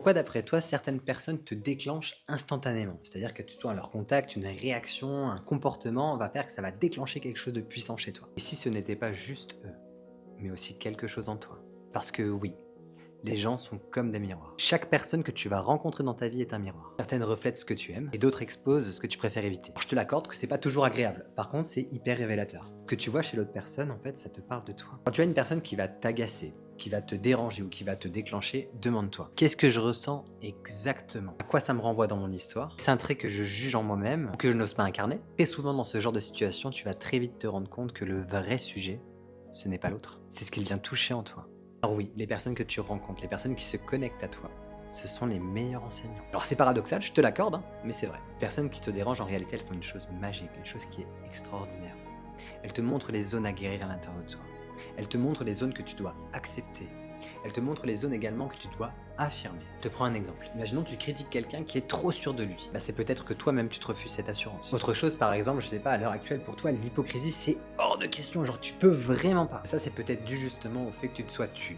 Pourquoi d'après toi, certaines personnes te déclenchent instantanément? C'est-à-dire que tu sois à leur contact, une réaction, un comportement va faire que ça va déclencher quelque chose de puissant chez toi. Et si ce n'était pas juste eux, mais aussi quelque chose en toi? Parce que oui, les gens sont comme des miroirs. Chaque personne que tu vas rencontrer dans ta vie est un miroir. Certaines reflètent ce que tu aimes et d'autres exposent ce que tu préfères éviter. Je te l'accorde que c'est pas toujours agréable. Par contre, c'est hyper révélateur. Ce que tu vois chez l'autre personne, en fait, ça te parle de toi. Quand tu as une personne qui va t'agacer, qui va te déranger ou qui va te déclencher, demande-toi, qu'est-ce que je ressens exactement? À quoi ça me renvoie dans mon histoire? C'est un trait que je juge en moi-même, ou que je n'ose pas incarner. Très souvent dans ce genre de situation, tu vas très vite te rendre compte que le vrai sujet, ce n'est pas l'autre. C'est ce qu'il vient toucher en toi. Alors oui, les personnes que tu rencontres, les personnes qui se connectent à toi, ce sont les meilleurs enseignants. Alors c'est paradoxal, je te l'accorde, hein, mais c'est vrai. Les personnes qui te dérangent, en réalité, elles font une chose magique, une chose qui est extraordinaire. Elles te montrent les zones à guérir à l'intérieur de toi. Elles te montrent les zones que tu dois accepter. Elles te montrent les zones également que tu dois affirmer. Je te prends un exemple. Imaginons que tu critiques quelqu'un qui est trop sûr de lui. Bah, c'est peut-être que toi-même tu te refuses cette assurance. Autre chose, par exemple, je sais pas, à l'heure actuelle pour toi, l'hypocrisie c'est hors de question. Genre tu peux vraiment pas. Ça c'est peut-être dû justement au fait que tu te sois tu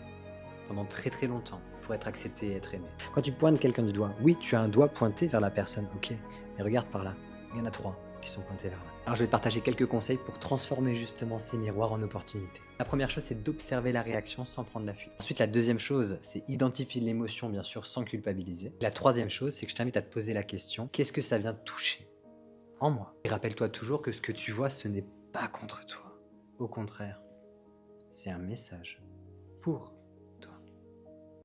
pendant très très longtemps pour être accepté et être aimé. Quand tu pointes quelqu'un du doigt, oui, tu as un doigt pointé vers la personne, ok, mais regarde par là, il y en a trois qui sont pointés vers là. Alors je vais te partager quelques conseils pour transformer justement ces miroirs en opportunités. La première chose, c'est d'observer la réaction sans prendre la fuite. Ensuite, la deuxième chose, c'est identifier l'émotion, bien sûr, sans culpabiliser. La troisième chose, c'est que je t'invite à te poser la question, qu'est-ce que ça vient toucher en moi? Et rappelle-toi toujours que ce que tu vois, ce n'est pas contre toi. Au contraire, c'est un message pour